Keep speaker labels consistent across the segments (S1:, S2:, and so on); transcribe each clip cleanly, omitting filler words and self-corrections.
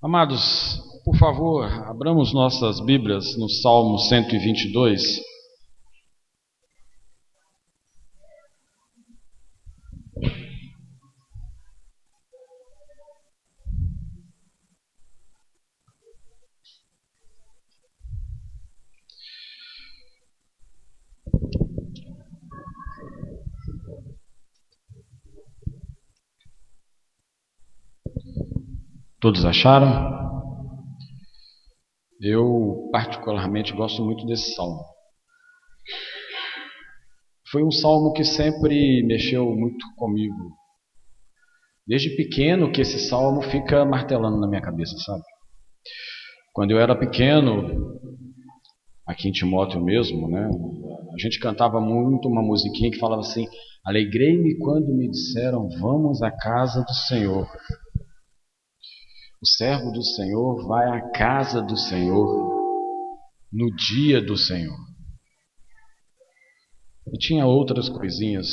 S1: Amados, por favor, abramos nossas Bíblias no Salmo 122. Todos acharam? Eu particularmente gosto muito desse salmo. Foi um salmo que sempre mexeu muito comigo. Desde pequeno que esse salmo fica martelando na minha cabeça, sabe? Quando eu era pequeno, aqui em Timóteo mesmo, né? A gente cantava muito uma musiquinha que falava assim: alegrei-me quando me disseram, vamos à casa do Senhor. O servo do Senhor vai à casa do Senhor no dia do Senhor. E tinha outras coisinhas.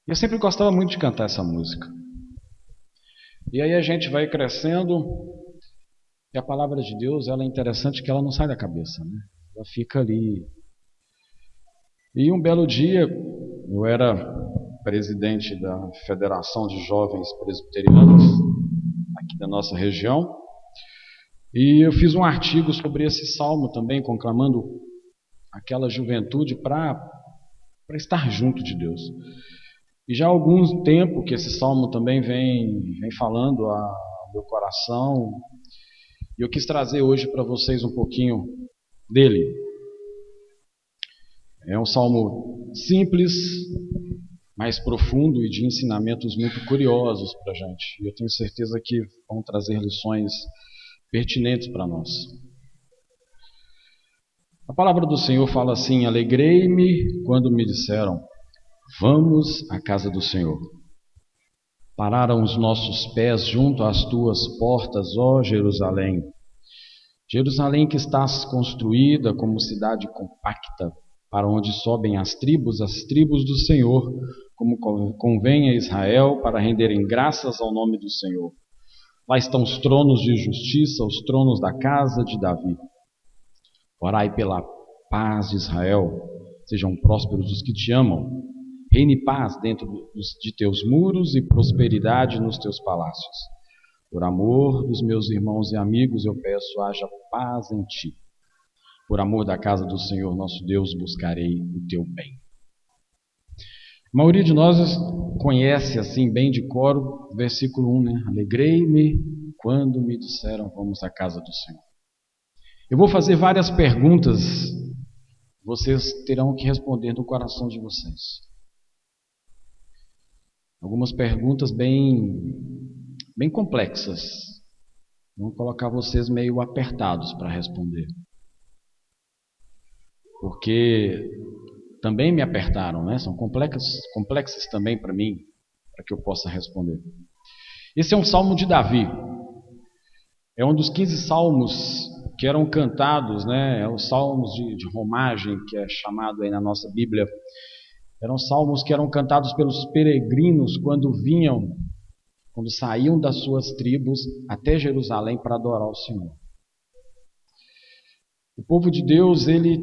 S1: E eu sempre gostava muito de cantar essa música. E aí a gente vai crescendo, e a palavra de Deus, ela é interessante que ela não sai da cabeça, né? Ela fica ali. E um belo dia, eu era presidente da Federação de Jovens Presbiterianos aqui da nossa região, e eu fiz um artigo sobre esse salmo também, conclamando aquela juventude para estar junto de Deus. E já há algum tempo que esse salmo também vem falando ao meu coração, e eu quis trazer hoje para vocês um pouquinho dele. É um salmo simples, mais profundo e de ensinamentos muito curiosos para a gente. E eu tenho certeza que vão trazer lições pertinentes para nós. A palavra do Senhor fala assim: alegrei-me quando me disseram, vamos à casa do Senhor. Pararam os nossos pés junto às tuas portas, ó Jerusalém. Jerusalém que estás construída como cidade compacta, para onde sobem as tribos do Senhor, como convém a Israel, para renderem graças ao nome do Senhor. Lá estão os tronos de justiça, os tronos da casa de Davi. Orai pela paz de Israel, sejam prósperos os que te amam. Reine paz dentro de teus muros e prosperidade nos teus palácios. Por amor dos meus irmãos e amigos, eu peço, haja paz em ti. Por amor da casa do Senhor nosso Deus, buscarei o teu bem. A maioria de nós conhece assim bem de cor o versículo 1, né? Alegrei-me quando me disseram, vamos à casa do Senhor. Eu vou fazer várias perguntas, vocês terão que responder no coração de vocês. Algumas perguntas bem complexas. Vão colocar vocês meio apertados para responder. Porque também me apertaram, né? São complexas também para mim, para que eu possa responder. Esse é um salmo de Davi. É um dos 15 salmos que eram cantados, né? É os salmos de romagem, que é chamado aí na nossa Bíblia. Eram salmos que eram cantados pelos peregrinos quando saíam das suas tribos até Jerusalém para adorar o Senhor. O povo de Deus, ele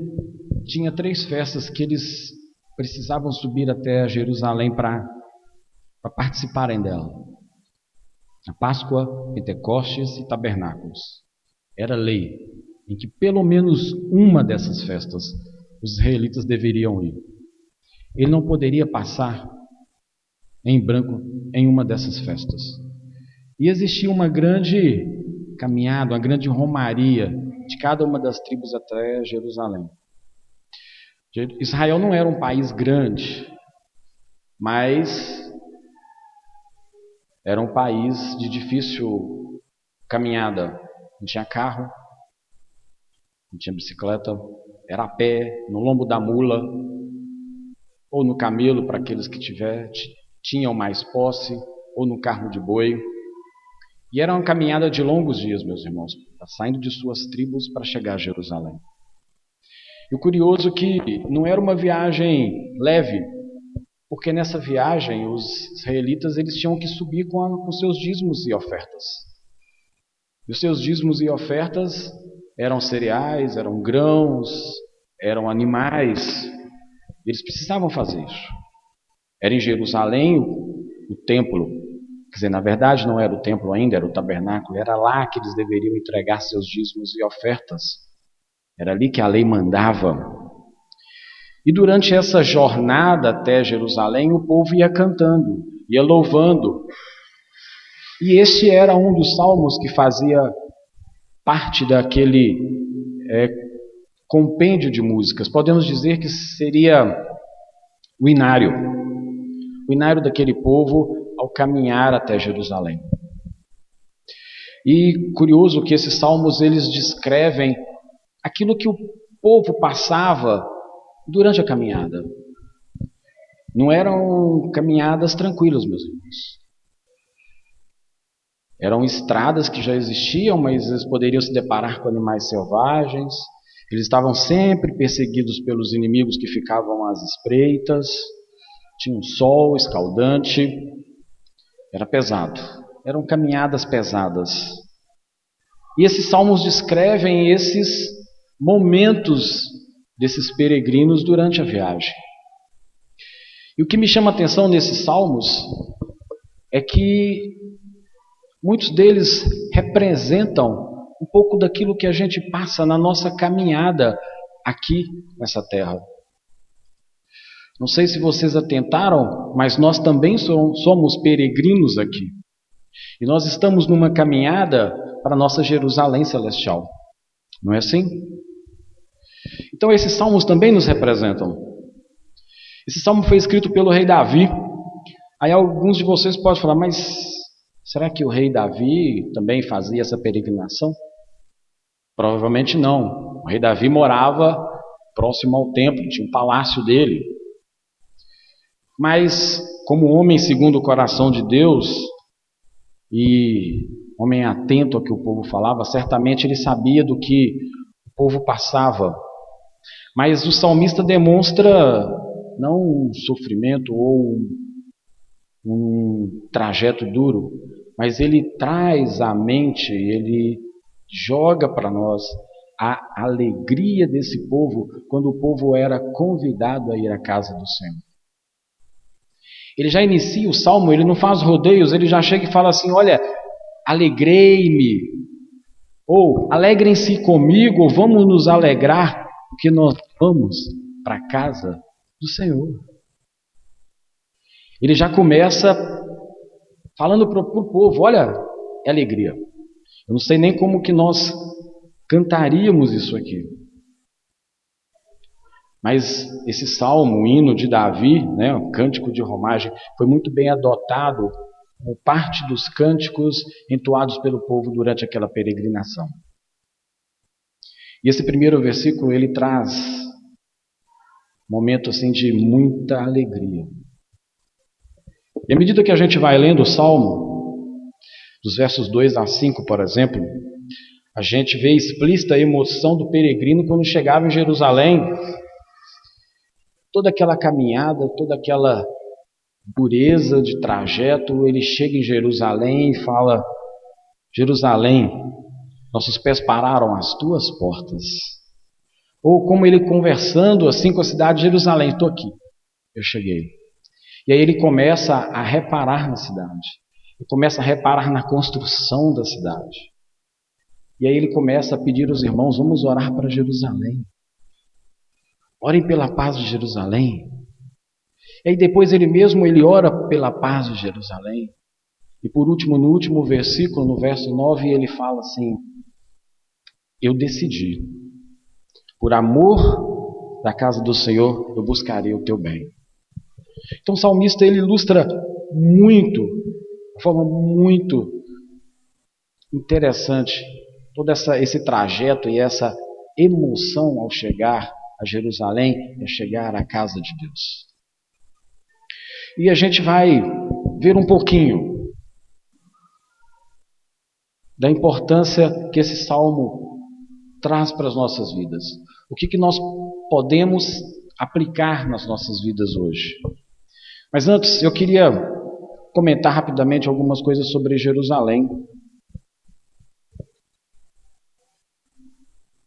S1: tinha 3 festas que eles precisavam subir até Jerusalém para participarem dela. A Páscoa, Pentecostes e Tabernáculos. Era lei em que pelo menos uma dessas festas os israelitas deveriam ir. Ele não poderia passar em branco em uma dessas festas. E existia uma grande caminhada, uma grande romaria de cada uma das tribos até Jerusalém. Israel não era um país grande, mas era um país de difícil caminhada. Não tinha carro, não tinha bicicleta, era a pé, no lombo da mula, ou no camelo para aqueles que tinham mais posse, ou no carro de boi. E era uma caminhada de longos dias, meus irmãos, saindo de suas tribos para chegar a Jerusalém. E o curioso é que não era uma viagem leve, porque nessa viagem os israelitas eles tinham que subir com seus dízimos e ofertas. E os seus dízimos e ofertas eram cereais, eram grãos, eram animais. Eles precisavam fazer isso. Era em Jerusalém o templo. Quer dizer, na verdade não era o templo ainda, era o tabernáculo. Era lá que eles deveriam entregar seus dízimos e ofertas. Era ali que a lei mandava. E durante essa jornada até Jerusalém, o povo ia cantando, ia louvando. E esse era um dos salmos que fazia parte daquele compêndio de músicas. Podemos dizer que seria o inário daquele povo ao caminhar até Jerusalém. E curioso que esses salmos eles descrevem aquilo que o povo passava durante a caminhada. Não eram caminhadas tranquilas, meus irmãos. Eram estradas que já existiam, mas eles poderiam se deparar com animais selvagens. Eles estavam sempre perseguidos pelos inimigos que ficavam às espreitas. Tinha um sol escaldante. Era pesado. Eram caminhadas pesadas. E esses salmos descrevem esses momentos desses peregrinos durante a viagem. E o que me chama a atenção nesses salmos é que muitos deles representam um pouco daquilo que a gente passa na nossa caminhada aqui nessa terra. Não sei se vocês atentaram, mas nós também somos peregrinos aqui. E nós estamos numa caminhada para a nossa Jerusalém celestial. Não é assim? Então esses salmos também nos representam. Esse salmo foi escrito pelo rei Davi. Aí alguns de vocês podem falar, mas será que o rei Davi também fazia essa peregrinação? Provavelmente não. O rei Davi morava próximo ao templo, tinha um palácio dele. Mas, como homem segundo o coração de Deus, e homem atento ao que o povo falava, certamente ele sabia do que o povo passava. Mas o salmista demonstra não um sofrimento ou um trajeto duro, mas ele traz à mente, ele joga para nós a alegria desse povo quando o povo era convidado a ir à casa do Senhor. Ele já inicia o salmo, ele não faz rodeios, ele já chega e fala assim, olha, alegrei-me, ou alegrem-se comigo, ou vamos nos alegrar, porque nós vamos para a casa do Senhor. Ele já começa falando para o povo, olha, é alegria. Eu não sei nem como que nós cantaríamos isso aqui. Mas esse salmo, o hino de Davi, né, o cântico de romagem, foi muito bem adotado como parte dos cânticos entoados pelo povo durante aquela peregrinação. E esse primeiro versículo, ele traz um momento assim de muita alegria. E à medida que a gente vai lendo o salmo, dos versos 2 a 5, por exemplo, a gente vê explícita a emoção do peregrino quando chegava em Jerusalém. Toda aquela caminhada, toda aquela dureza de trajeto, ele chega em Jerusalém e fala, Jerusalém, nossos pés pararam às tuas portas. Ou como ele conversando assim com a cidade de Jerusalém, estou aqui, eu cheguei. E aí ele começa a reparar na cidade, ele começa a reparar na construção da cidade. E aí ele começa a pedir aos irmãos, vamos orar para Jerusalém. Orem pela paz de Jerusalém. E aí depois ele ora pela paz de Jerusalém. E por último, no último versículo, no verso 9, ele fala assim, eu decidi, por amor da casa do Senhor, eu buscarei o teu bem. Então o salmista ele ilustra muito, de forma muito interessante, todo esse trajeto e essa emoção ao chegar a Jerusalém, a chegar à casa de Deus. E a gente vai ver um pouquinho da importância que esse salmo traz para as nossas vidas. O que nós podemos aplicar nas nossas vidas hoje. Mas antes, eu queria comentar rapidamente algumas coisas sobre Jerusalém.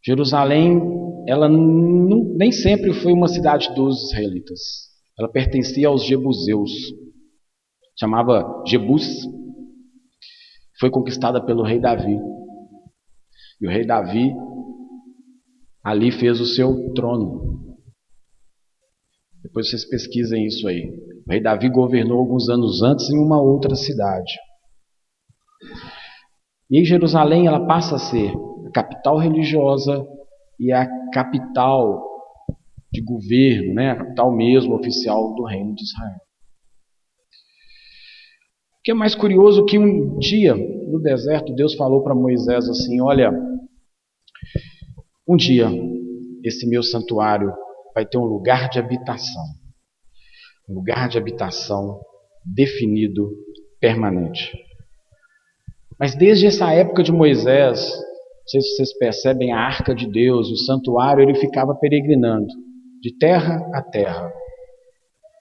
S1: Jerusalém, ela nem sempre foi uma cidade dos israelitas. Ela pertencia aos jebuseus. Chamava Jebus. Foi conquistada pelo rei Davi. E o rei Davi ali fez o seu trono. Depois vocês pesquisem isso aí. O rei Davi governou alguns anos antes em uma outra cidade. E em Jerusalém ela passa a ser a capital religiosa e a capital de governo, né? A capital mesmo oficial do reino de Israel. O que é mais curioso que um dia no deserto Deus falou para Moisés assim: olha, um dia esse meu santuário vai ter um lugar de habitação. Um lugar de habitação definido, permanente. Mas desde essa época de Moisés, não sei se vocês percebem, a arca de Deus, o santuário, ele ficava peregrinando de terra a terra,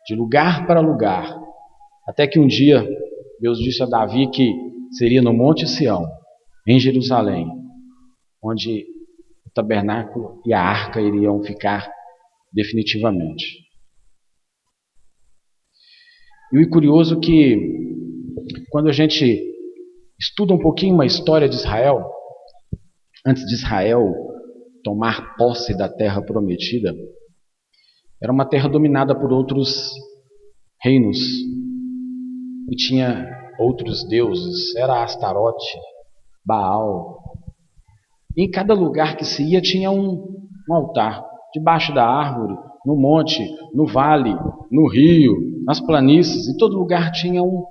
S1: de lugar para lugar, até que um dia Deus disse a Davi que seria no Monte Sião, em Jerusalém, onde o tabernáculo e a arca iriam ficar definitivamente. E o curioso é que quando a gente estuda um pouquinho a história de Israel, antes de Israel tomar posse da terra prometida, era uma terra dominada por outros reinos e tinha outros deuses, era Astarote, Baal. E em cada lugar que se ia tinha um altar, debaixo da árvore, no monte, no vale, no rio, nas planícies, em todo lugar tinha um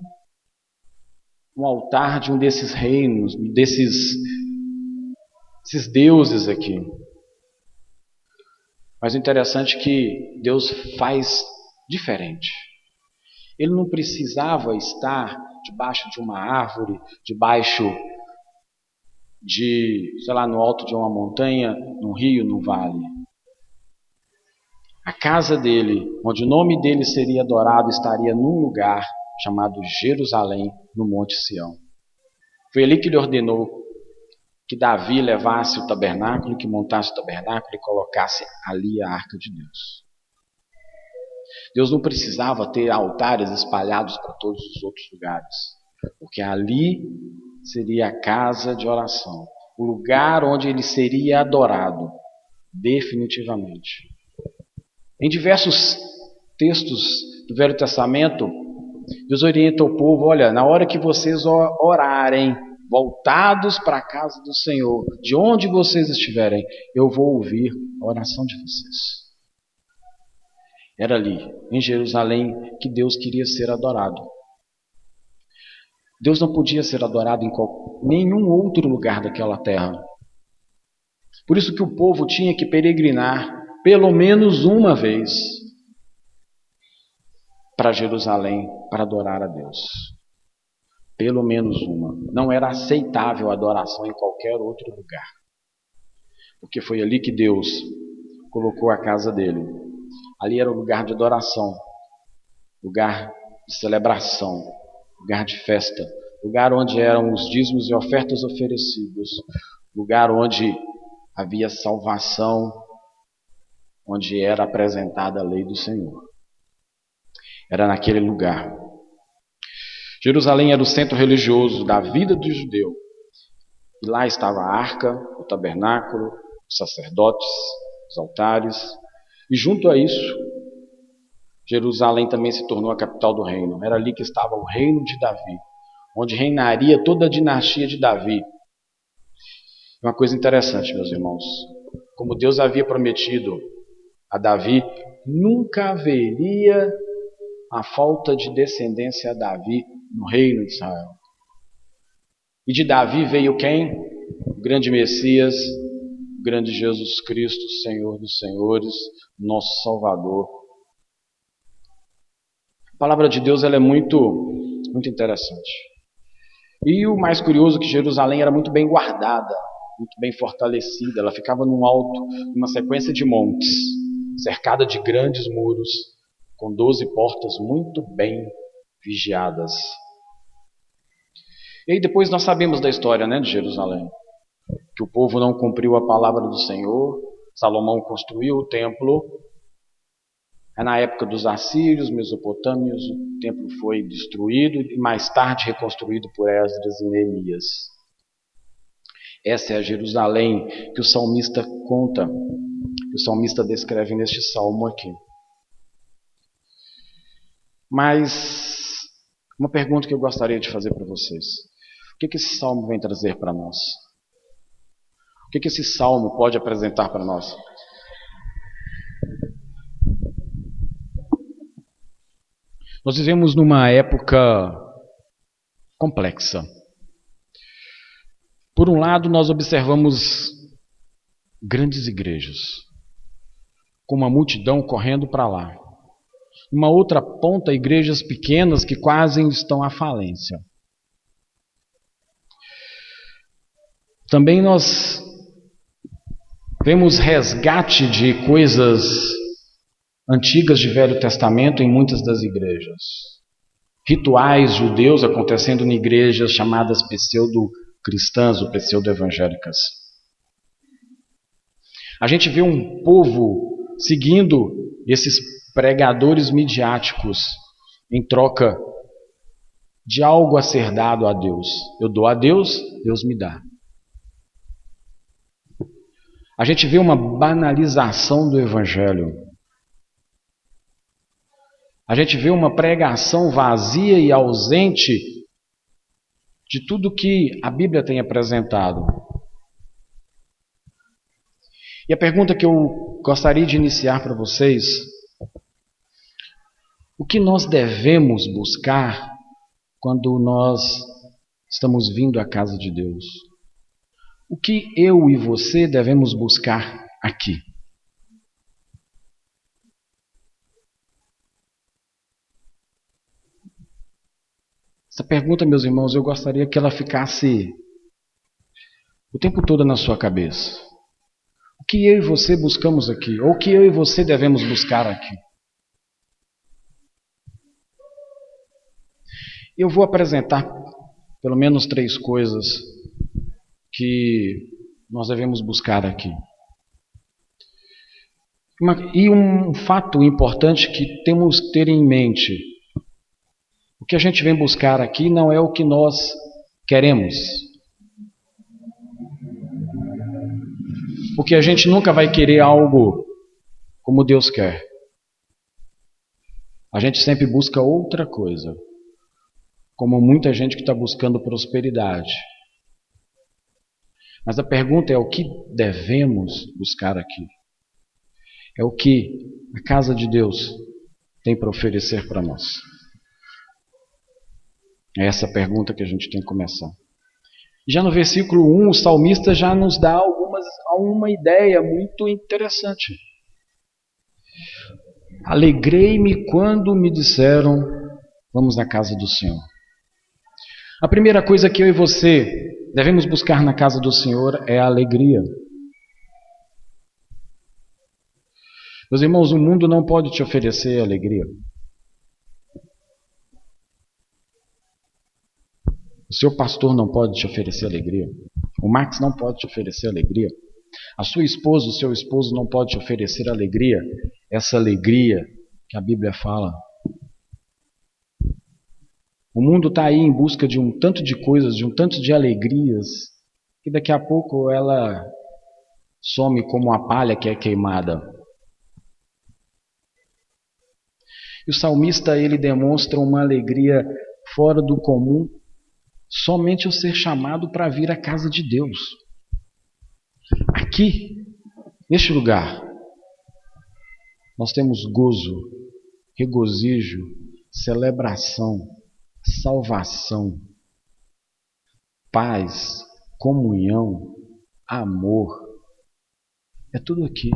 S1: altar de um desses reinos, desses deuses aqui. Mas o interessante é que Deus faz diferente. Ele não precisava estar debaixo de uma árvore, debaixo de, sei lá, no alto de uma montanha, num rio, num vale. A casa dele, onde o nome dele seria adorado, estaria num lugar chamado Jerusalém, no Monte Sião. Foi ali que ele ordenou que Davi levasse o tabernáculo, que montasse o tabernáculo e colocasse ali a arca de Deus. Deus não precisava ter altares espalhados para todos os outros lugares, porque ali seria a casa de oração, o lugar onde ele seria adorado, definitivamente. Em diversos textos do Velho Testamento, Deus orienta o povo: olha, na hora que vocês orarem, voltados para a casa do Senhor, de onde vocês estiverem, eu vou ouvir a oração de vocês. Era ali, em Jerusalém, que Deus queria ser adorado. Deus não podia ser adorado em nenhum outro lugar daquela terra. Por isso que o povo tinha que peregrinar pelo menos uma vez para Jerusalém para adorar a Deus. Pelo menos uma. Não era aceitável a adoração em qualquer outro lugar. Porque foi ali que Deus colocou a casa dele. Ali era o lugar de adoração, lugar de celebração, lugar de festa, lugar onde eram os dízimos e ofertas oferecidos, lugar onde havia salvação, onde era apresentada a lei do Senhor. Era naquele lugar. Jerusalém era o centro religioso da vida do judeu. E lá estava a arca, o tabernáculo, os sacerdotes, os altares. E junto a isso, Jerusalém também se tornou a capital do reino. Era ali que estava o reino de Davi, onde reinaria toda a dinastia de Davi. Uma coisa interessante, meus irmãos. Como Deus havia prometido a Davi, nunca haveria a falta de descendência a Davi no reino de Israel. E de Davi veio quem? O grande Messias, o grande Jesus Cristo, Senhor dos Senhores, nosso Salvador. A palavra de Deus ela é muito interessante. E o mais curioso é que Jerusalém era muito bem guardada, muito bem fortalecida. Ela ficava num alto, numa sequência de montes, cercada de grandes muros, com 12 portas muito bem vigiadas. E aí depois nós sabemos da história, de Jerusalém. que o povo não cumpriu a palavra do Senhor. Salomão construiu o templo. Na época dos assírios, mesopotâmios, o templo foi destruído e mais tarde reconstruído por Esdras e Neemias. Essa é a Jerusalém que o salmista conta, que o salmista descreve neste salmo aqui. Mas uma pergunta que eu gostaria de fazer para vocês: o que esse salmo vem trazer para nós? O que esse salmo pode apresentar para nós? Nós vivemos numa época complexa. Por um lado, nós observamos grandes igrejas, com uma multidão correndo para lá. Numa outra ponta, igrejas pequenas que quase estão à falência. Também nós vemos resgate de coisas antigas de Velho Testamento em muitas das igrejas. Rituais judeus acontecendo em igrejas chamadas pseudo-cristãs ou pseudo-evangélicas. A gente vê um povo seguindo esses pregadores midiáticos em troca de algo a ser dado a Deus. Eu dou a Deus, Deus me dá. A gente vê uma banalização do Evangelho. A gente vê uma pregação vazia e ausente de tudo que a Bíblia tem apresentado. E a pergunta que eu gostaria de iniciar para vocês: o que nós devemos buscar quando nós estamos vindo à casa de Deus? O que eu e você devemos buscar aqui? Essa pergunta, meus irmãos, eu gostaria que ela ficasse o tempo todo na sua cabeça. O que eu e você buscamos aqui? Ou o que eu e você devemos buscar aqui? Eu vou apresentar pelo menos 3 coisas que nós devemos buscar aqui. E um fato importante que temos que ter em mente: o que a gente vem buscar aqui não é o que nós queremos. Porque a gente nunca vai querer algo como Deus quer. A gente sempre busca outra coisa. Como muita gente que está buscando prosperidade. Mas a pergunta é: o que devemos buscar aqui? É o que a casa de Deus tem para oferecer para nós. É essa a pergunta que a gente tem que começar. Já no versículo 1, o salmista já nos dá uma ideia muito interessante. Alegrei-me quando me disseram: vamos na casa do Senhor. A primeira coisa que eu e você devemos buscar na casa do Senhor é a alegria. Meus irmãos, o mundo não pode te oferecer alegria. O seu pastor não pode te oferecer alegria. O Max não pode te oferecer alegria. A sua esposa, o seu esposo não pode te oferecer alegria. Essa alegria que a Bíblia fala. O mundo está aí em busca de um tanto de coisas, de um tanto de alegrias, que daqui a pouco ela some como a palha que é queimada. E o salmista, ele demonstra uma alegria fora do comum, somente ao ser chamado para vir à casa de Deus. Aqui, neste lugar, nós temos gozo, regozijo, celebração, salvação, paz, comunhão, amor. É tudo aqui.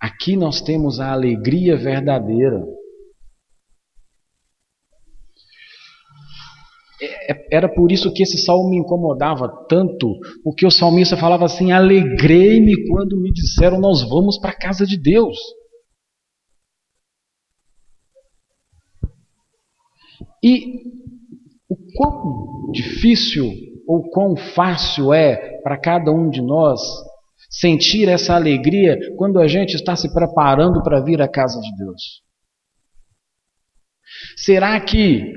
S1: Aqui nós temos a alegria verdadeira. Era por isso que esse salmo me incomodava tanto, porque o salmista falava assim: alegrei-me quando me disseram nós vamos para a casa de Deus. E o quão difícil ou quão fácil é para cada um de nós sentir essa alegria quando a gente está se preparando para vir à casa de Deus? Será que,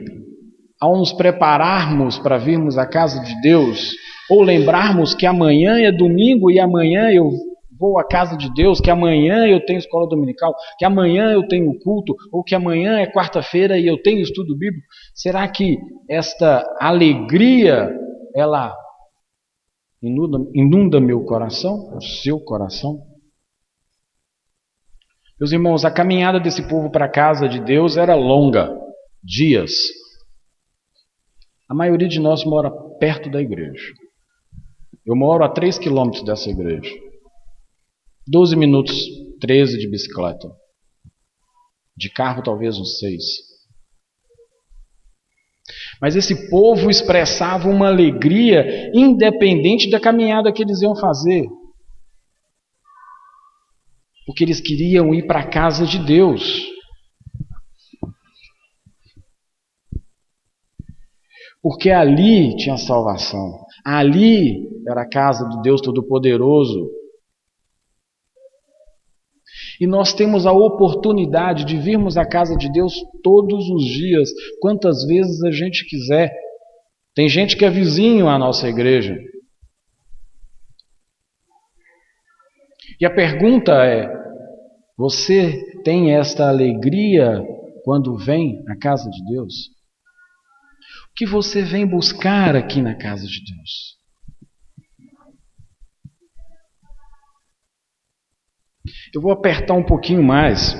S1: ao nos prepararmos para virmos à casa de Deus, ou lembrarmos que amanhã é domingo e amanhã eu vou à casa de Deus, que amanhã eu tenho escola dominical, que amanhã eu tenho culto, ou que amanhã é quarta-feira e eu tenho estudo bíblico, será que esta alegria, ela inunda meu coração, o seu coração? Meus irmãos, a caminhada desse povo para a casa de Deus era longa, dias. A maioria de nós mora perto da igreja. Eu moro a 3 quilômetros dessa igreja. 12 minutos, 13 de bicicleta. De carro, talvez uns 6. Mas esse povo expressava uma alegria independente da caminhada que eles iam fazer. Porque eles queriam ir para a casa de Deus. Porque ali tinha salvação. Ali era a casa do Deus Todo-Poderoso. E nós temos a oportunidade de virmos à casa de Deus todos os dias, quantas vezes a gente quiser. Tem gente que é vizinho à nossa igreja. E a pergunta é: você tem esta alegria quando vem à casa de Deus? O que você vem buscar aqui na casa de Deus? Eu vou apertar um pouquinho mais.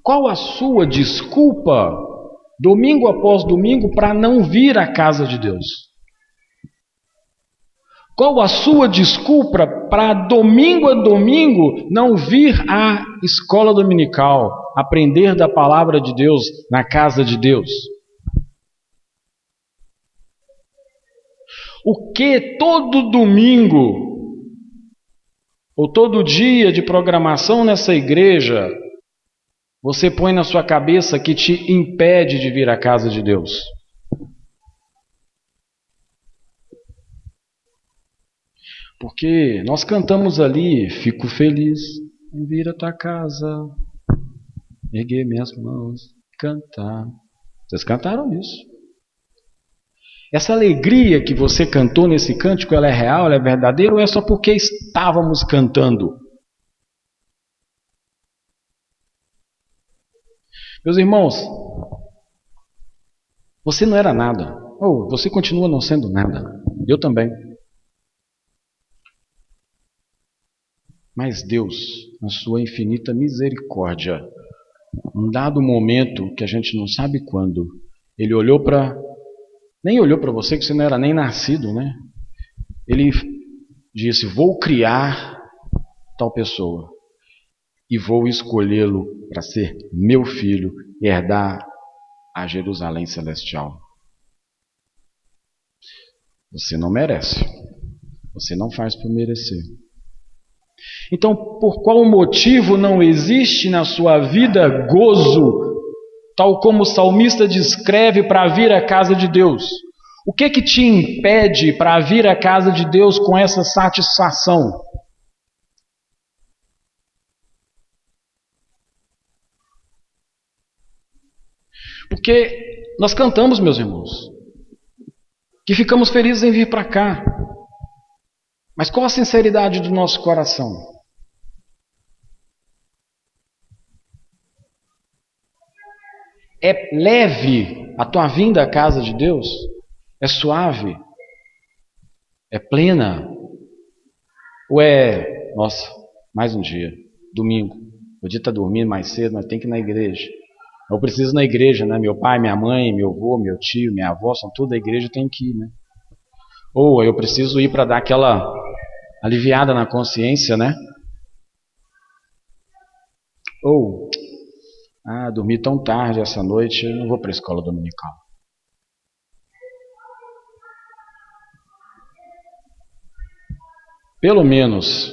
S1: Qual a sua desculpa, domingo após domingo, para não vir à casa de Deus? Qual a sua desculpa para domingo a domingo não vir à escola dominical, aprender da palavra de Deus na casa de Deus? O que todo domingo ou todo dia de programação nessa igreja você põe na sua cabeça que te impede de vir à casa de Deus? Porque nós cantamos ali: fico feliz em vir à tua casa, erguer minhas mãos, cantar. Vocês cantaram isso? Essa alegria que você cantou nesse cântico, ela é real, ela é verdadeira, ou é só porque estávamos cantando? Meus irmãos, você não era nada, ou você continua não sendo nada. Eu também. Mas Deus, na sua infinita misericórdia, num dado momento que a gente não sabe quando, Ele olhou para... Nem olhou para você, que você não era nem nascido, né? Ele disse: vou criar tal pessoa e vou escolhê-lo para ser meu filho e herdar a Jerusalém celestial. Você não merece. Você não faz por merecer. Então, por qual motivo não existe na sua vida gozo, tal como o salmista descreve, para vir à casa de Deus? O que te impede para vir à casa de Deus com essa satisfação? Porque nós cantamos, meus irmãos, que ficamos felizes em vir para cá. Mas qual a sinceridade do nosso coração? É leve a tua vinda à casa de Deus? É suave? É plena? Ou é, nossa, mais um dia, domingo, podia estar dormindo mais cedo, mas tem que ir na igreja. Eu preciso ir na igreja, né? Meu pai, minha mãe, meu avô, meu tio, minha avó, são tudo da igreja, eu tenho que ir, né? Ou eu preciso ir para dar aquela aliviada na consciência, né? Ou, dormi tão tarde essa noite, eu não vou para a escola dominical. Pelo menos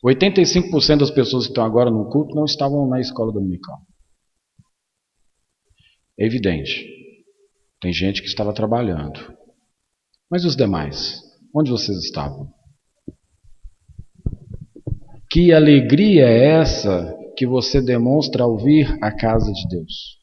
S1: 85% das pessoas que estão agora no culto não estavam na escola dominical. É evidente. Tem gente que estava trabalhando. Mas os demais? Onde vocês estavam? Que alegria é essa que você demonstra ao vir à casa de Deus?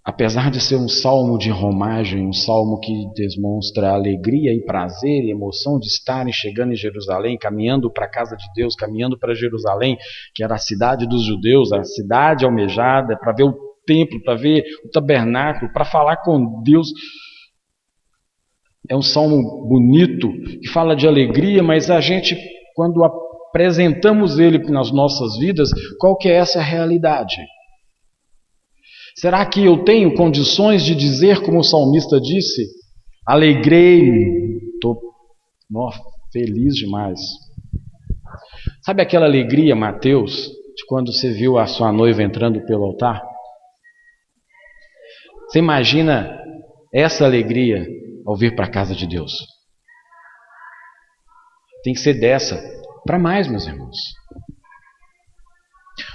S1: Apesar de ser um salmo de romagem, um salmo que demonstra alegria e prazer e emoção de estarem chegando em Jerusalém, caminhando para a casa de Deus, caminhando para Jerusalém, que era a cidade dos judeus, a cidade almejada, para ver o templo, para ver o tabernáculo, para falar com Deus. É um salmo bonito, que fala de alegria, mas a gente, quando apresentamos ele nas nossas vidas, qual que é essa realidade? Será que eu tenho condições de dizer, como o salmista disse, alegrei-me, estou feliz demais. Sabe aquela alegria, Mateus, de quando você viu a sua noiva entrando pelo altar? Você imagina essa alegria ao vir para a casa de Deus? Tem que ser dessa para mais, meus irmãos.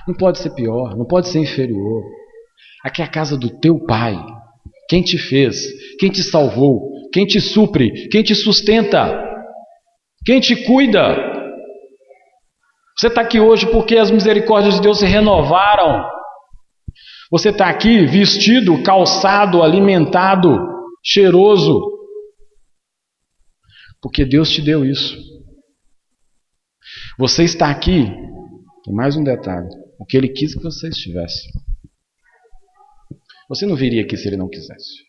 S1: Não pode ser pior, não pode ser inferior. Aqui é a casa do teu Pai. Quem te fez, quem te salvou, quem te supre, quem te sustenta, quem te cuida. Você está aqui hoje porque as misericórdias de Deus se renovaram. Você está aqui vestido, calçado, alimentado, cheiroso, porque Deus te deu isso. Você está aqui, tem mais um detalhe, porque Ele quis que você estivesse. Você não viria aqui se Ele não quisesse.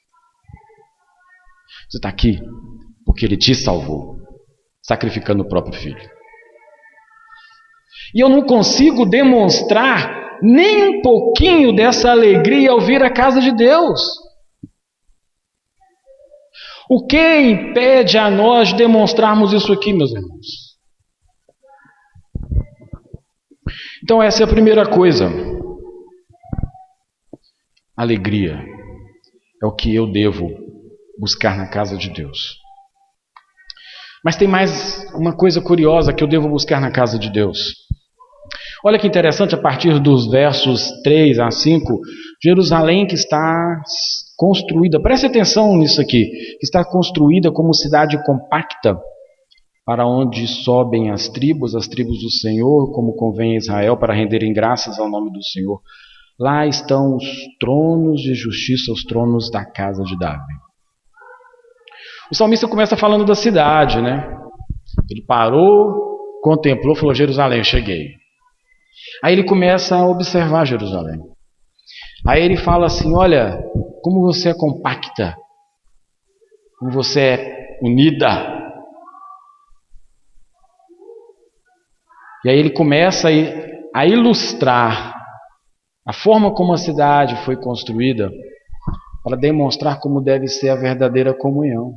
S1: Você está aqui porque Ele te salvou, sacrificando o próprio Filho. E eu não consigo demonstrar nem um pouquinho dessa alegria ao vir à casa de Deus. O que impede a nós de demonstrarmos isso aqui, meus irmãos? Então essa é a primeira coisa. Alegria é o que eu devo buscar na casa de Deus. Mas tem mais uma coisa curiosa que eu devo buscar na casa de Deus. Olha que interessante, a partir dos versos 3 a 5, Jerusalém que está construída, preste atenção nisso aqui, que está construída como cidade compacta, para onde sobem as tribos do Senhor, como convém a Israel, para renderem graças ao nome do Senhor. Lá estão os tronos de justiça, os tronos da casa de Davi. O salmista começa falando da cidade, né? Ele parou, contemplou, falou: Jerusalém, cheguei. Aí ele começa a observar Jerusalém. Aí ele fala assim: olha, como você é compacta, como você é unida. E aí ele começa a ilustrar a forma como a cidade foi construída para demonstrar como deve ser a verdadeira comunhão.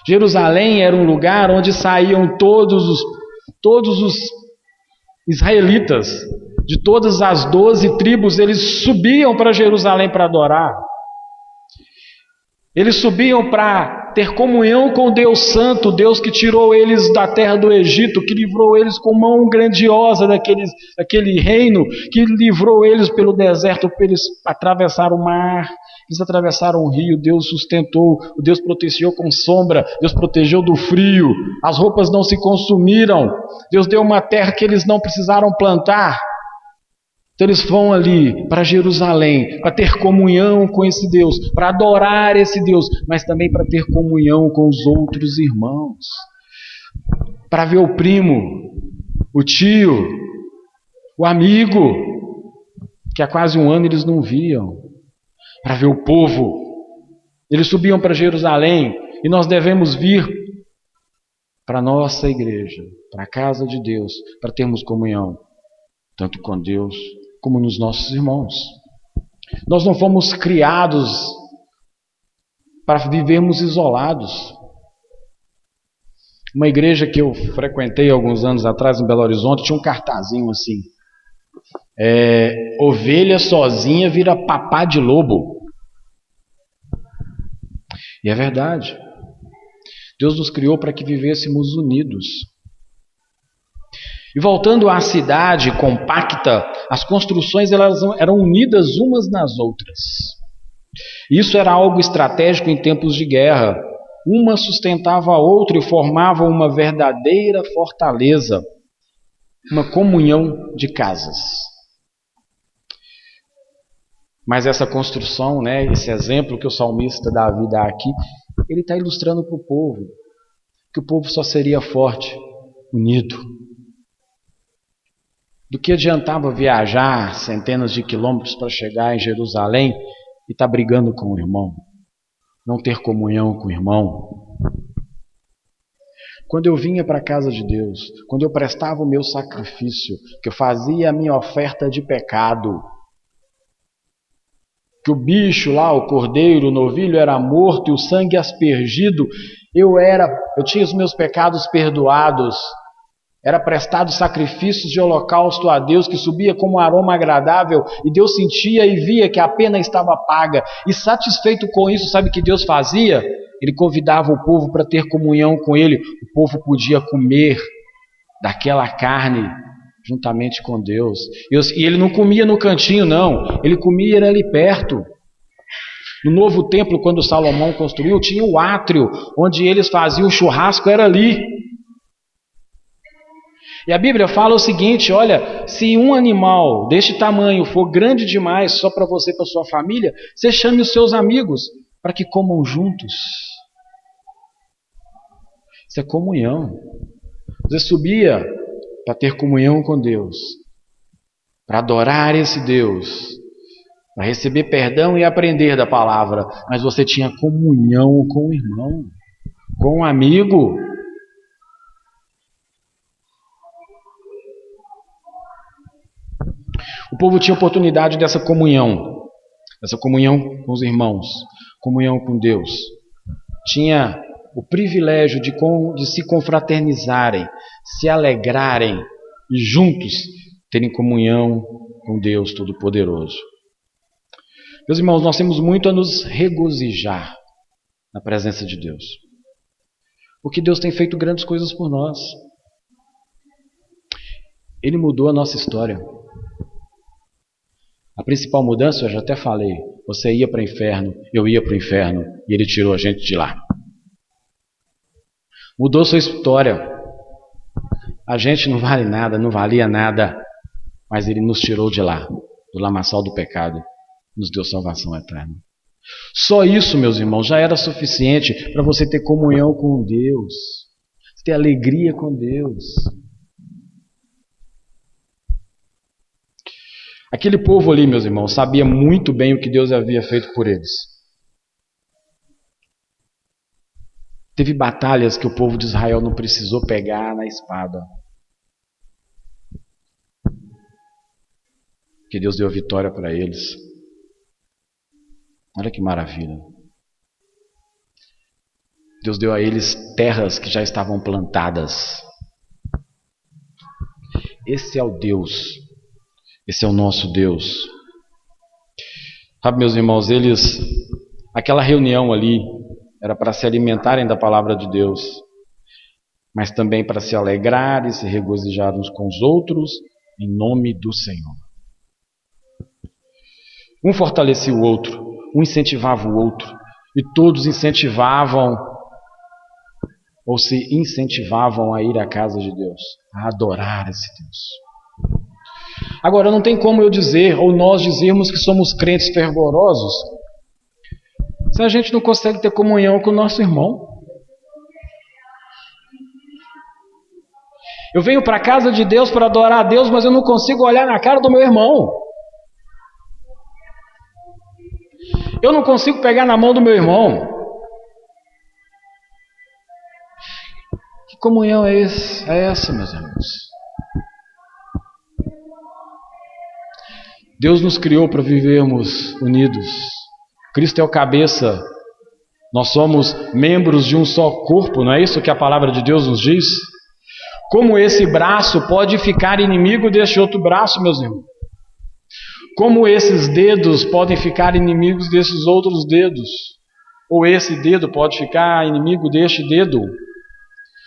S1: Jerusalém era um lugar onde saíam todos os israelitas, de todas as 12 tribos, eles subiam para Jerusalém para adorar. Eles subiam para ter comunhão com o Deus Santo, Deus que tirou eles da terra do Egito, que livrou eles com mão grandiosa daquele reino, que livrou eles pelo deserto, para eles atravessar o mar, eles atravessaram o rio, Deus sustentou, Deus protegeu com sombra, Deus protegeu do frio, as roupas não se consumiram, Deus deu uma terra que eles não precisaram plantar. Então eles vão ali para Jerusalém, para ter comunhão com esse Deus, para adorar esse Deus, mas também para ter comunhão com os outros irmãos, para ver o primo, o tio, o amigo, que há quase um ano eles não viam, para ver o povo. Eles subiam para Jerusalém e nós devemos vir para a nossa igreja, para a casa de Deus, para termos comunhão, tanto com Deus como nos nossos irmãos. Nós não fomos criados para vivermos isolados. Uma igreja que eu frequentei alguns anos atrás em Belo Horizonte tinha um cartazinho assim: ovelha sozinha vira papá de lobo. E é verdade. Deus nos criou para que vivêssemos unidos. E voltando à cidade compacta, as construções elas eram unidas umas nas outras. Isso era algo estratégico em tempos de guerra. Uma sustentava a outra e formava uma verdadeira fortaleza, uma comunhão de casas. Mas essa construção, esse exemplo que o salmista Davi dá aqui, ele está ilustrando para o povo que o povo só seria forte, unido. Do que adiantava viajar centenas de quilômetros para chegar em Jerusalém e estar brigando com o irmão, não ter comunhão com o irmão. Quando eu vinha para a casa de Deus, quando eu prestava o meu sacrifício, que eu fazia a minha oferta de pecado, que o bicho lá, o cordeiro, o novilho era morto e o sangue aspergido, eu tinha os meus pecados perdoados, era prestado sacrifícios de holocausto a Deus que subia como um aroma agradável e Deus sentia e via que a pena estava paga. E satisfeito com isso, sabe o que Deus fazia? Ele convidava o povo para ter comunhão com Ele. O povo podia comer daquela carne juntamente com Deus. E Ele não comia no cantinho, não. Ele comia era ali perto. No novo templo, quando Salomão construiu, tinha o átrio, onde eles faziam o churrasco, era ali. E a Bíblia fala o seguinte, olha, se um animal deste tamanho for grande demais só para você e para sua família, você chame os seus amigos para que comam juntos. Isso é comunhão. Você subia para ter comunhão com Deus, para adorar esse Deus, para receber perdão e aprender da palavra, mas você tinha comunhão com o irmão, com o amigo. O povo tinha oportunidade dessa comunhão com os irmãos, comunhão com Deus. Tinha o privilégio de se confraternizarem, se alegrarem e juntos terem comunhão com Deus Todo-Poderoso. Meus irmãos, nós temos muito a nos regozijar na presença de Deus, porque Deus tem feito grandes coisas por nós. Ele mudou a nossa história. A principal mudança, eu já até falei, você ia para o inferno, eu ia para o inferno, e Ele tirou a gente de lá. Mudou sua história. A gente não vale nada, não valia nada, mas Ele nos tirou de lá, do lamaçal do pecado, nos deu salvação eterna. Só isso, meus irmãos, já era suficiente para você ter comunhão com Deus, ter alegria com Deus. Aquele povo ali, meus irmãos, sabia muito bem o que Deus havia feito por eles. Teve batalhas que o povo de Israel não precisou pegar na espada, que Deus deu a vitória para eles. Olha que maravilha. Deus deu a eles terras que já estavam plantadas. Esse é o Deus. Esse é o nosso Deus. Sabe, meus irmãos, aquela reunião ali era para se alimentarem da palavra de Deus, mas também para se alegrar e se regozijar uns com os outros em nome do Senhor. Um fortalecia o outro, um incentivava o outro, e todos incentivavam ou se incentivavam a ir à casa de Deus, a adorar esse Deus. Agora, não tem como eu dizer, ou nós dizermos que somos crentes fervorosos, se a gente não consegue ter comunhão com o nosso irmão. Eu venho para a casa de Deus para adorar a Deus, mas eu não consigo olhar na cara do meu irmão. Eu não consigo pegar na mão do meu irmão. Que comunhão é essa, meus irmãos? Deus nos criou para vivermos unidos. Cristo é o cabeça. Nós somos membros de um só corpo, não é isso que a palavra de Deus nos diz? Como esse braço pode ficar inimigo deste outro braço, meus irmãos? Como esses dedos podem ficar inimigos desses outros dedos? Ou esse dedo pode ficar inimigo deste dedo?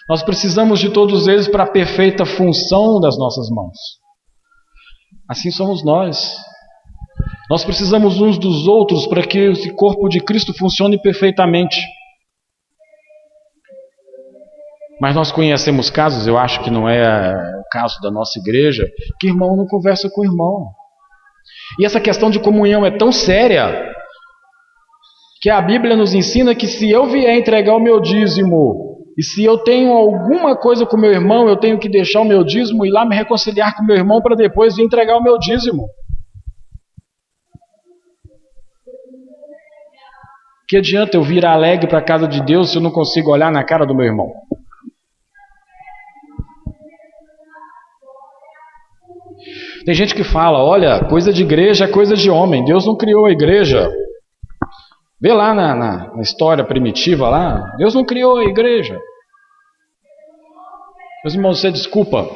S1: Nós precisamos de todos eles para a perfeita função das nossas mãos. Assim somos nós. Nós precisamos uns dos outros para que esse corpo de Cristo funcione perfeitamente. Mas nós conhecemos casos, eu acho que não é o caso da nossa igreja, que irmão não conversa com irmão. E essa questão de comunhão é tão séria que a Bíblia nos ensina que se eu vier entregar o meu dízimo e se eu tenho alguma coisa com meu irmão, eu tenho que deixar o meu dízimo e ir lá me reconciliar com meu irmão para depois vir entregar o meu dízimo. Que adianta eu vir alegre para a casa de Deus se eu não consigo olhar na cara do meu irmão? Tem gente que fala, olha, coisa de igreja é coisa de homem, Deus não criou a igreja. Vê lá na história primitiva lá, Deus não criou a igreja. Meus irmãos, você desculpa.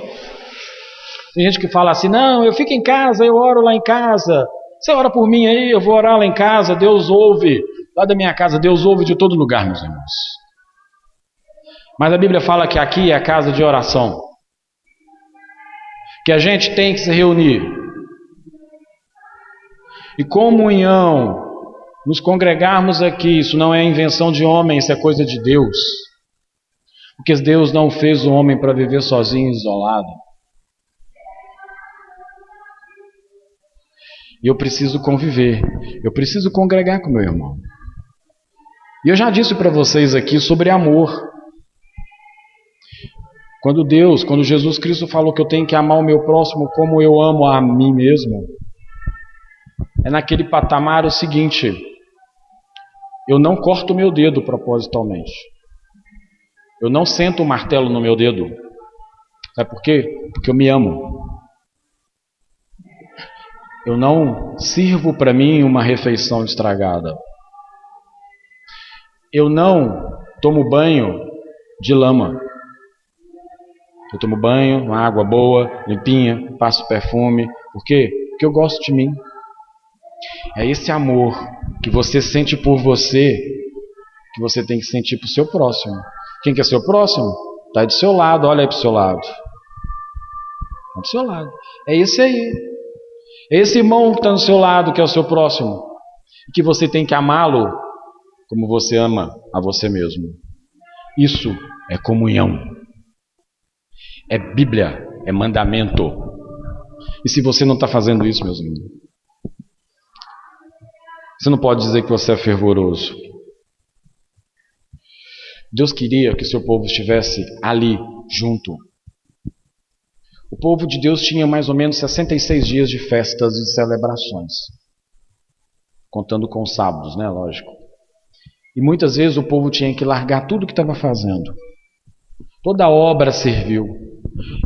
S1: Tem gente que fala assim, não, eu fico em casa, eu oro lá em casa. Você ora por mim aí, eu vou orar lá em casa, Deus ouve. Lá da minha casa, Deus ouve de todo lugar, meus irmãos. Mas a Bíblia fala que aqui é a casa de oração. Que a gente tem que se reunir. E comunhão, nos congregarmos aqui, isso não é invenção de homem, isso é coisa de Deus. Porque Deus não fez o homem para viver sozinho, isolado. E eu preciso conviver, eu preciso congregar com meu irmão. E eu já disse para vocês aqui sobre amor. Quando Jesus Cristo falou que eu tenho que amar o meu próximo como eu amo a mim mesmo, é naquele patamar o seguinte: eu não corto o meu dedo propositalmente. Eu não sento o martelo no meu dedo. Sabe por quê? Porque eu me amo. Eu não sirvo para mim uma refeição estragada. Eu não tomo banho de lama. Eu tomo banho, uma água boa, limpinha, passo perfume. Por quê? Porque eu gosto de mim. É esse amor que você sente por você, que você tem que sentir para o seu próximo. Quem que é seu próximo? Está aí do seu lado, olha aí para o seu lado. Está do seu lado. É esse aí. É esse irmão que está do seu lado, que é o seu próximo. E que você tem que amá-lo como você ama a você mesmo. Isso é comunhão. É Bíblia, é mandamento. E se você não está fazendo isso, meus irmãos, você não pode dizer que você é fervoroso. Deus queria que seu povo estivesse ali, junto. O povo de Deus tinha mais ou menos 66 dias de festas e celebrações. Contando com os sábados, né? Lógico. E muitas vezes o povo tinha que largar tudo que estava fazendo. Toda a obra serviu.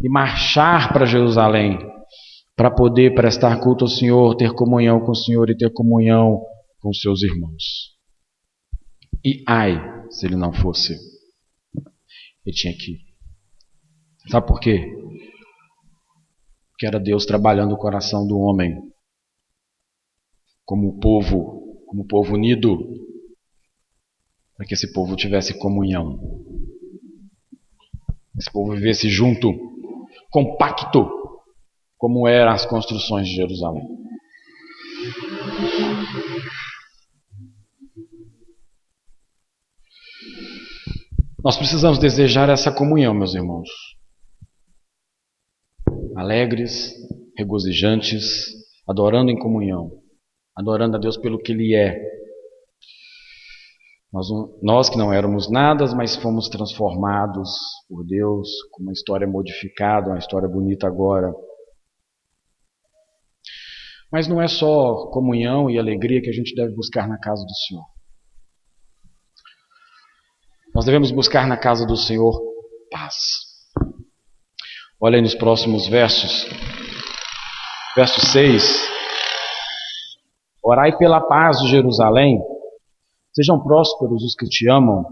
S1: E marchar para Jerusalém para poder prestar culto ao Senhor, ter comunhão com o Senhor e ter comunhão com os seus irmãos. E ai, se ele não fosse, ele tinha que ir. Sabe por quê? Porque era Deus trabalhando o coração do homem como povo unido, para que esse povo tivesse comunhão. Esse povo vivesse junto, compacto, como eram as construções de Jerusalém. Nós precisamos desejar essa comunhão, meus irmãos. Alegres, regozijantes, adorando em comunhão, adorando a Deus pelo que Ele é. Nós que não éramos nada, mas fomos transformados por Deus, com uma história modificada, uma história bonita agora. Mas não é só comunhão e alegria que a gente deve buscar na casa do Senhor. Nós devemos buscar na casa do Senhor paz. Olha aí nos próximos versos. Verso 6. Orai pela paz de Jerusalém. Sejam prósperos os que te amam.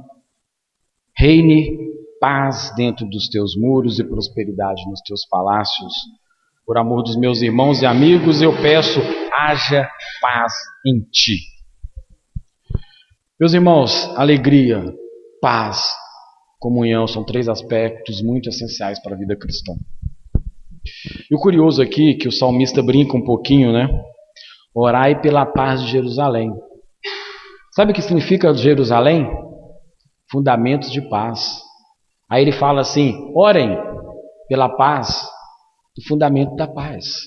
S1: Reine paz dentro dos teus muros e prosperidade nos teus palácios. Por amor dos meus irmãos e amigos, eu peço, haja paz em ti. Meus irmãos, alegria, paz comunhão são 3 aspectos muito essenciais para a vida cristã. E o curioso aqui é que o salmista brinca um pouquinho, né? Orai pela paz de Jerusalém. Sabe o que significa Jerusalém? Fundamentos de paz. Aí ele fala assim: orem pela paz, do fundamento da paz.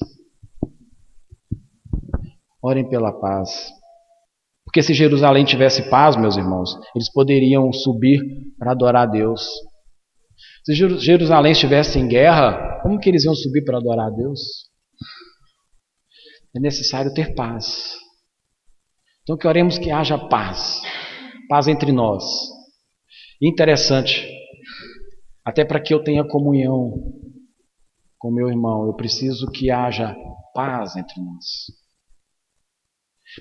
S1: Orem pela paz. Porque se Jerusalém tivesse paz, meus irmãos, eles poderiam subir para adorar a Deus. Se Jerusalém estivesse em guerra, como que eles iam subir para adorar a Deus? É necessário ter paz. Então que oremos que haja paz. Paz entre nós. Interessante. Até para que eu tenha comunhão com meu irmão, eu preciso que haja paz entre nós.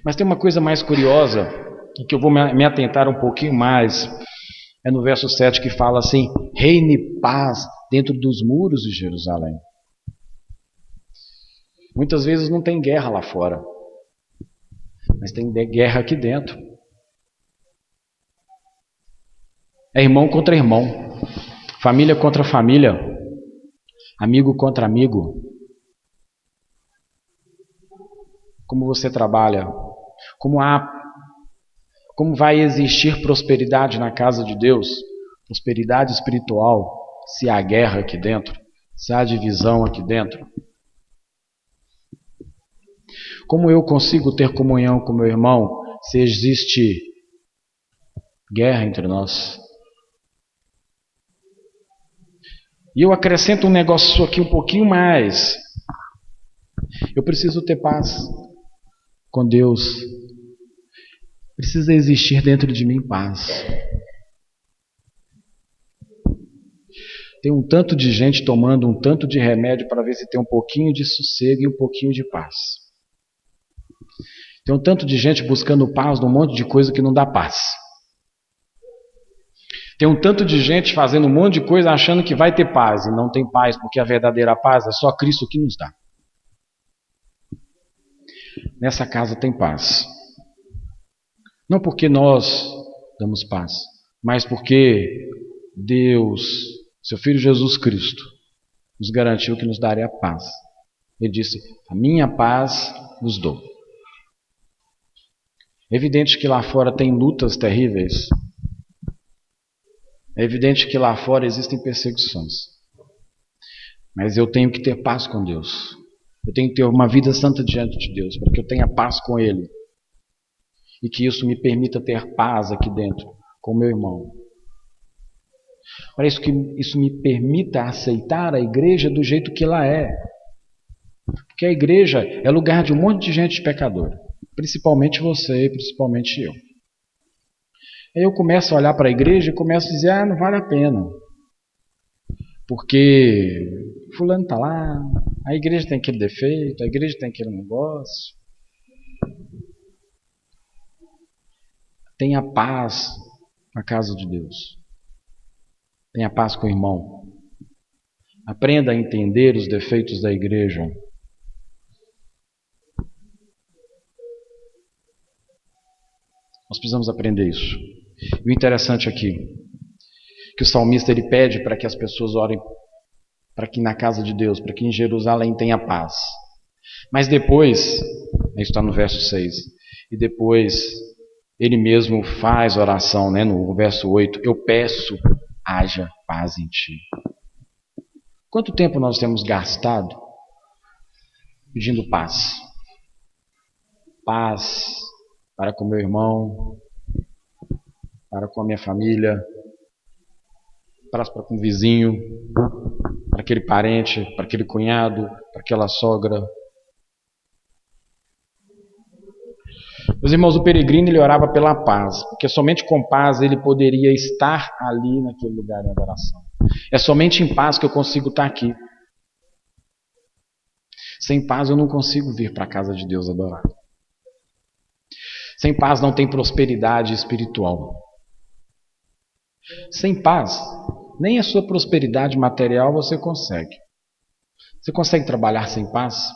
S1: Mas tem uma coisa mais curiosa, e que eu vou me atentar um pouquinho mais, é no verso 7 que fala assim: reine paz dentro dos muros de Jerusalém. Muitas vezes não tem guerra lá fora, mas tem guerra aqui dentro. É irmão contra irmão, família contra família, amigo contra amigo. Como você trabalha? Como vai existir prosperidade na casa de Deus? Prosperidade espiritual, se há guerra aqui dentro, se há divisão aqui dentro. Como eu consigo ter comunhão com meu irmão se existe guerra entre nós? E eu acrescento um negócio aqui um pouquinho mais. Eu preciso ter paz com Deus. Precisa existir dentro de mim paz. Tem um tanto de gente tomando um tanto de remédio para ver se tem um pouquinho de sossego e um pouquinho de paz. Tem um tanto de gente buscando paz num monte de coisa que não dá paz. Tem um tanto de gente fazendo um monte de coisa achando que vai ter paz e não tem paz, porque a verdadeira paz é só Cristo que nos dá. Nessa casa tem paz. Não porque nós damos paz, mas porque Deus, seu Filho Jesus Cristo, nos garantiu que nos daria paz. Ele disse: a minha paz vos dou. É evidente que lá fora tem lutas terríveis. É evidente que lá fora existem perseguições. Mas eu tenho que ter paz com Deus. Eu tenho que ter uma vida santa diante de Deus, para que eu tenha paz com Ele. E que isso me permita ter paz aqui dentro, com o meu irmão. Para isso que isso me permita aceitar a igreja do jeito que ela é. Porque a igreja é lugar de um monte de gente pecadora. Principalmente você e principalmente eu. Aí eu começo a olhar para a igreja e começo a dizer: não vale a pena. Porque fulano está lá, a igreja tem aquele defeito, a igreja tem aquele negócio. Tenha paz na casa de Deus. Tenha paz com o irmão. Aprenda a entender os defeitos da igreja. Nós precisamos aprender isso. E o interessante aqui, que o salmista ele pede para que as pessoas orem para que na casa de Deus, para que em Jerusalém tenha paz. Mas depois, isso está no verso 6, e depois ele mesmo faz oração, né, no verso 8, eu peço, haja paz em ti. Quanto tempo nós temos gastado pedindo paz? Paz para com meu irmão, para com a minha família, paz para com o vizinho, para aquele parente, para aquele cunhado, para aquela sogra. Meus irmãos, o peregrino ele orava pela paz, porque somente com paz ele poderia estar ali naquele lugar de adoração. É somente em paz que eu consigo estar aqui. Sem paz eu não consigo vir para a casa de Deus adorar. Sem paz não tem prosperidade espiritual. Sem paz, nem a sua prosperidade material você consegue. Você consegue trabalhar sem paz?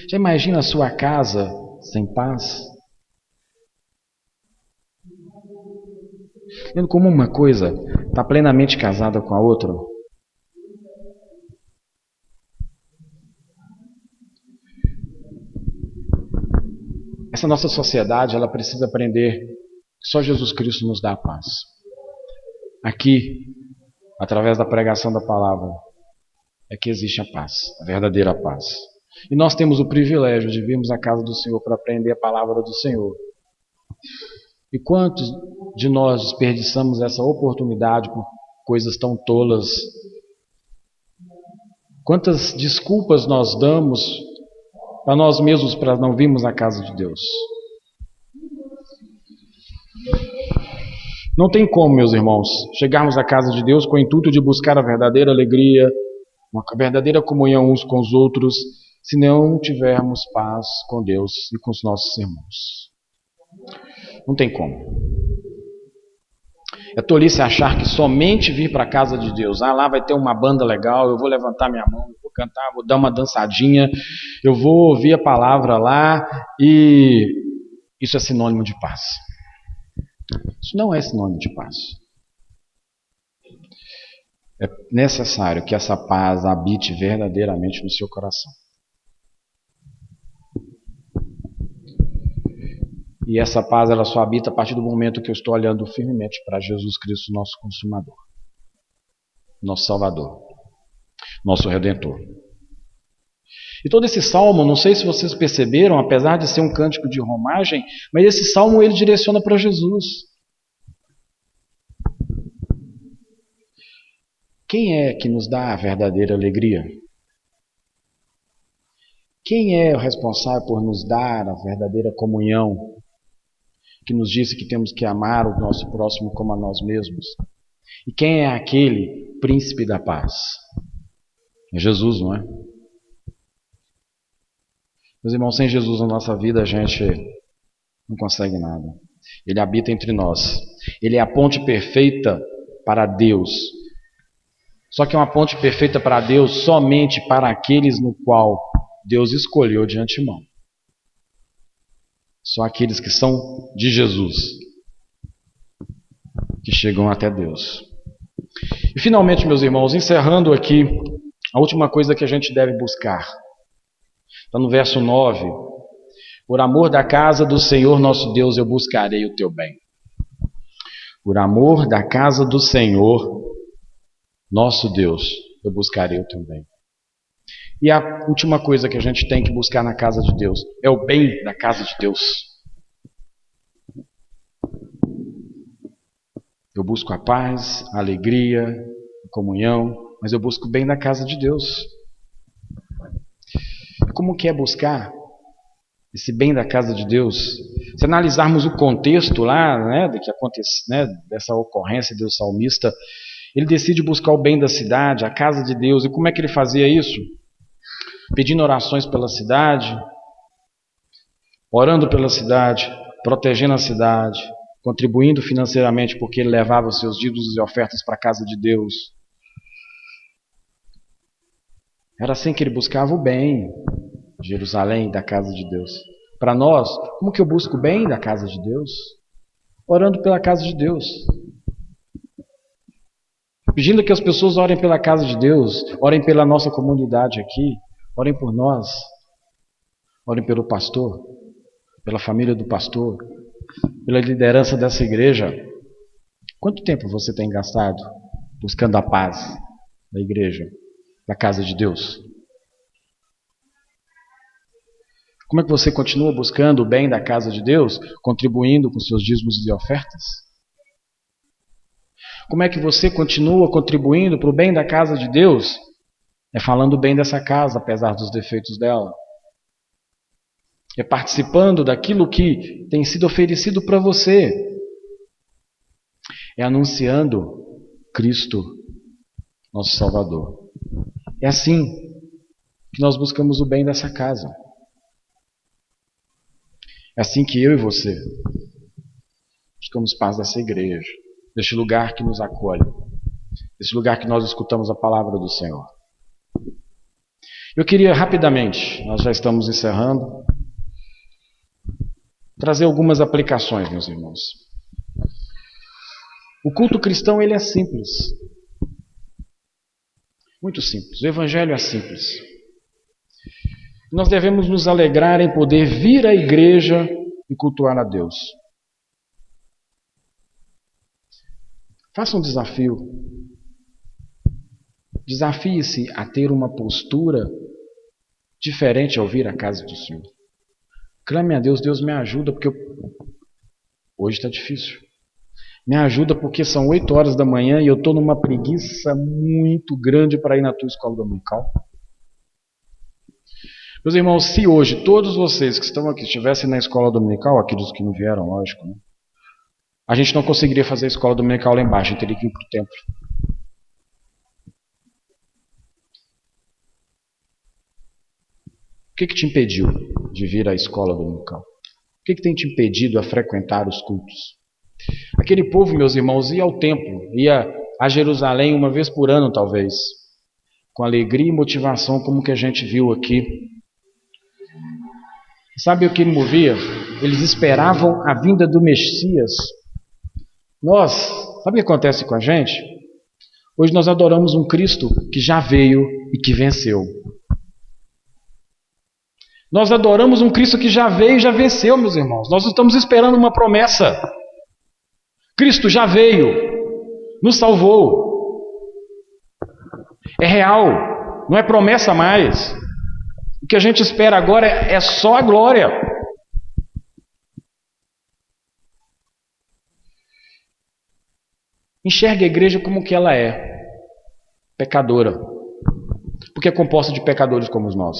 S1: Já imagina a sua casa sem paz? Vendo como uma coisa está plenamente casada com a outra? Essa nossa sociedade, ela precisa aprender que só Jesus Cristo nos dá a paz. Aqui, através da pregação da palavra, é que existe a paz, a verdadeira paz. E nós temos o privilégio de virmos à casa do Senhor para aprender a palavra do Senhor. E quantos de nós desperdiçamos essa oportunidade por coisas tão tolas? Quantas desculpas nós damos para nós mesmos para não virmos à casa de Deus? Não tem como, meus irmãos, chegarmos à casa de Deus com o intuito de buscar a verdadeira alegria, uma verdadeira comunhão uns com os outros, se não tivermos paz com Deus e com os nossos irmãos. Não tem como. É tolice achar que somente vir para a casa de Deus, lá vai ter uma banda legal, eu vou levantar minha mão, eu vou cantar, vou dar uma dançadinha, eu vou ouvir a palavra lá e isso é sinônimo de paz. Isso não é sinônimo de paz. É necessário que essa paz habite verdadeiramente no seu coração. E essa paz ela só habita a partir do momento que eu estou olhando firmemente para Jesus Cristo, nosso consumador, nosso Salvador, nosso Redentor. E todo esse salmo, não sei se vocês perceberam, apesar de ser um cântico de romagem, mas esse salmo ele direciona para Jesus. Quem é que nos dá a verdadeira alegria? Quem é o responsável por nos dar a verdadeira comunhão? Que nos disse que temos que amar o nosso próximo como a nós mesmos. E quem é aquele príncipe da paz? É Jesus, não é? Meus irmãos, sem Jesus na nossa vida a gente não consegue nada. Ele habita entre nós. Ele é a ponte perfeita para Deus. Só que é uma ponte perfeita para Deus somente para aqueles no qual Deus escolheu de antemão. Só aqueles que são de Jesus que chegam até Deus. E finalmente, meus irmãos, encerrando aqui, a última coisa que a gente deve buscar. Está no verso 9. Por amor da casa do Senhor nosso Deus eu buscarei o teu bem. Por amor da casa do Senhor nosso Deus eu buscarei o teu bem. E a última coisa que a gente tem que buscar na casa de Deus é o bem da casa de Deus. Eu busco a paz, a alegria, a comunhão, mas eu busco o bem da casa de Deus. Como que é buscar esse bem da casa de Deus? Se analisarmos o contexto lá, que acontece, dessa ocorrência do salmista, ele decide buscar o bem da cidade, a casa de Deus. E como é que ele fazia isso? Pedindo orações pela cidade, orando pela cidade, protegendo a cidade, contribuindo financeiramente porque ele levava os seus dízimos e ofertas para a casa de Deus. Era assim que ele buscava o bem de Jerusalém, da casa de Deus. Para nós, como que eu busco o bem da casa de Deus? Orando pela casa de Deus. Pedindo que as pessoas orem pela casa de Deus, orem pela nossa comunidade aqui, orem por nós, orem pelo pastor, pela família do pastor, pela liderança dessa igreja. Quanto tempo você tem gastado buscando a paz da igreja, da casa de Deus? Como é que você continua buscando o bem da casa de Deus, contribuindo com seus dízimos e ofertas? Como é que você continua contribuindo para o bem da casa de Deus? É falando bem dessa casa, apesar dos defeitos dela. É participando daquilo que tem sido oferecido para você. É anunciando Cristo, nosso Salvador. É assim que nós buscamos o bem dessa casa. É assim que eu e você buscamos paz dessa igreja, deste lugar que nos acolhe, deste lugar que nós escutamos a palavra do Senhor. Eu queria rapidamente, nós já estamos encerrando, trazer algumas aplicações, meus irmãos. O culto cristão, ele é simples. Muito simples. O evangelho é simples. Nós devemos nos alegrar em poder vir à igreja e cultuar a Deus. Faça um desafio. Desafie-se a ter uma postura diferente ao vir à casa do Senhor. Clame a Deus, Deus me ajuda, porque hoje está difícil. Me ajuda porque são 8 horas da manhã e eu estou numa preguiça muito grande para ir na tua escola dominical. Meus irmãos, se hoje todos vocês que estão aqui estivessem na escola dominical, aqueles que não vieram, lógico, né? A gente não conseguiria fazer a escola dominical lá embaixo, a gente teria que ir para o templo. O que te impediu de vir à escola dominical? O que tem te impedido a frequentar os cultos? Aquele povo, meus irmãos, ia ao templo, ia a Jerusalém uma vez por ano, talvez, com alegria e motivação, como que a gente viu aqui. Sabe o que me movia? Eles esperavam a vinda do Messias. Sabe o que acontece com a gente? Hoje nós adoramos um Cristo que já veio e que venceu. Nós adoramos um Cristo que já veio e já venceu, meus irmãos. Nós estamos esperando uma promessa. Cristo já veio, nos salvou. É real, não é promessa mais. O que a gente espera agora é só a glória. Enxergue a igreja como que ela é, pecadora, porque é composta de pecadores como nós,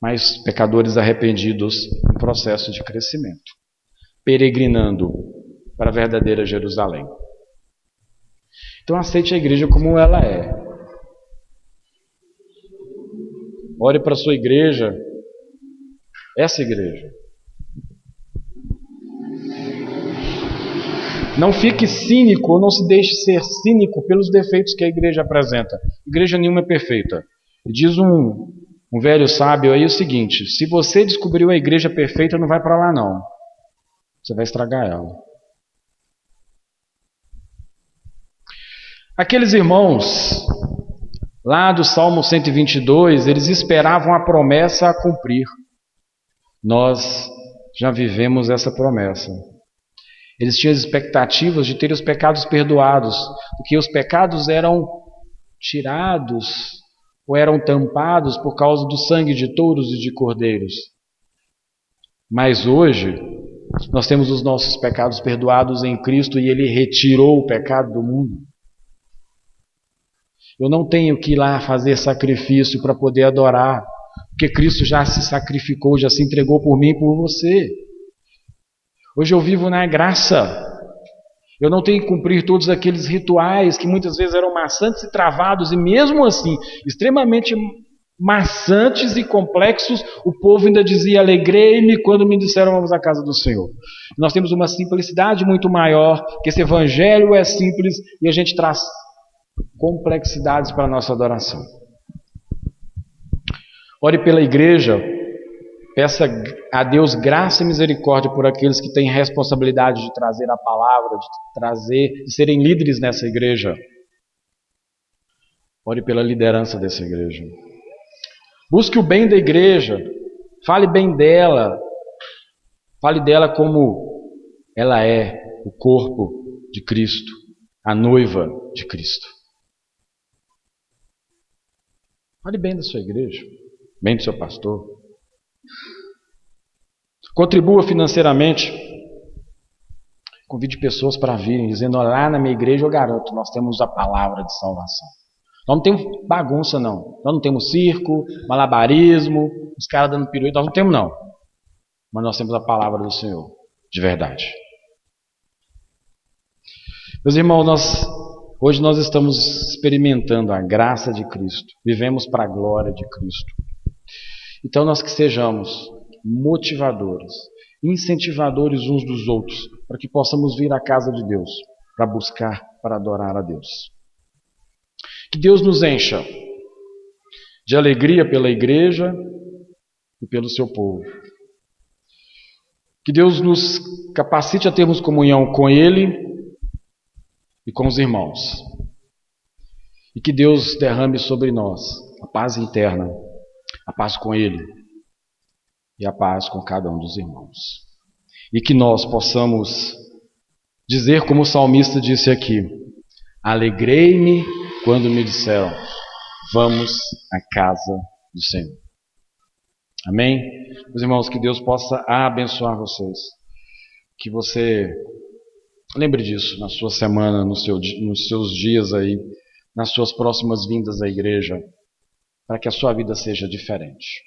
S1: mas pecadores arrependidos em processo de crescimento, peregrinando para a verdadeira Jerusalém. Então aceite a igreja como ela é. Ore para a sua igreja, essa igreja. Não fique cínico, ou não se deixe ser cínico pelos defeitos que a igreja apresenta. Igreja nenhuma é perfeita. Diz um velho sábio aí o seguinte: se você descobriu a igreja perfeita, não vai para lá não. Você vai estragar ela. Aqueles irmãos lá do Salmo 122, eles esperavam a promessa a cumprir. Nós já vivemos essa promessa. Eles tinham expectativas de ter os pecados perdoados, porque os pecados eram tirados ou eram tampados por causa do sangue de touros e de cordeiros. Mas hoje, nós temos os nossos pecados perdoados em Cristo e Ele retirou o pecado do mundo. Eu não tenho que ir lá fazer sacrifício para poder adorar, porque Cristo já se sacrificou, já se entregou por mim e por você. Hoje eu vivo na graça. Eu não tenho que cumprir todos aqueles rituais que muitas vezes eram maçantes e travados, e mesmo assim, extremamente maçantes e complexos, o povo ainda dizia: alegrei-me quando me disseram vamos à casa do Senhor. Nós temos uma simplicidade muito maior, que esse evangelho é simples e a gente traz complexidades para a nossa adoração. Ore pela igreja, peça a Deus graça e misericórdia por aqueles que têm responsabilidade de trazer a palavra, de serem líderes nessa igreja. Ore pela liderança dessa igreja. Busque o bem da igreja, fale bem dela, fale dela como ela é, o corpo de Cristo, a noiva de Cristo. Fale bem da sua igreja, bem do seu pastor. Contribua financeiramente. Convide pessoas para virem, dizendo: lá na minha igreja eu garanto, nós temos a palavra de salvação. Nós não temos bagunça não. Nós não temos circo, malabarismo, os caras dando pirueta, nós não temos não. Mas nós temos a palavra do Senhor, de verdade. Meus irmãos, hoje nós estamos experimentando a graça de Cristo. Vivemos para a glória de Cristo. Então nós que sejamos motivadores, incentivadores uns dos outros, para que possamos vir à casa de Deus, para buscar, para adorar a Deus. Que Deus nos encha de alegria pela igreja e pelo seu povo. Que Deus nos capacite a termos comunhão com Ele e com os irmãos. E que Deus derrame sobre nós a paz interna, a paz com Ele e a paz com cada um dos irmãos. E que nós possamos dizer como o salmista disse aqui: alegrei-me quando me disseram, vamos à casa do Senhor. Amém? Meus irmãos, que Deus possa abençoar vocês. Que você lembre disso na sua semana, nos seus dias aí, nas suas próximas vindas à igreja, para que a sua vida seja diferente.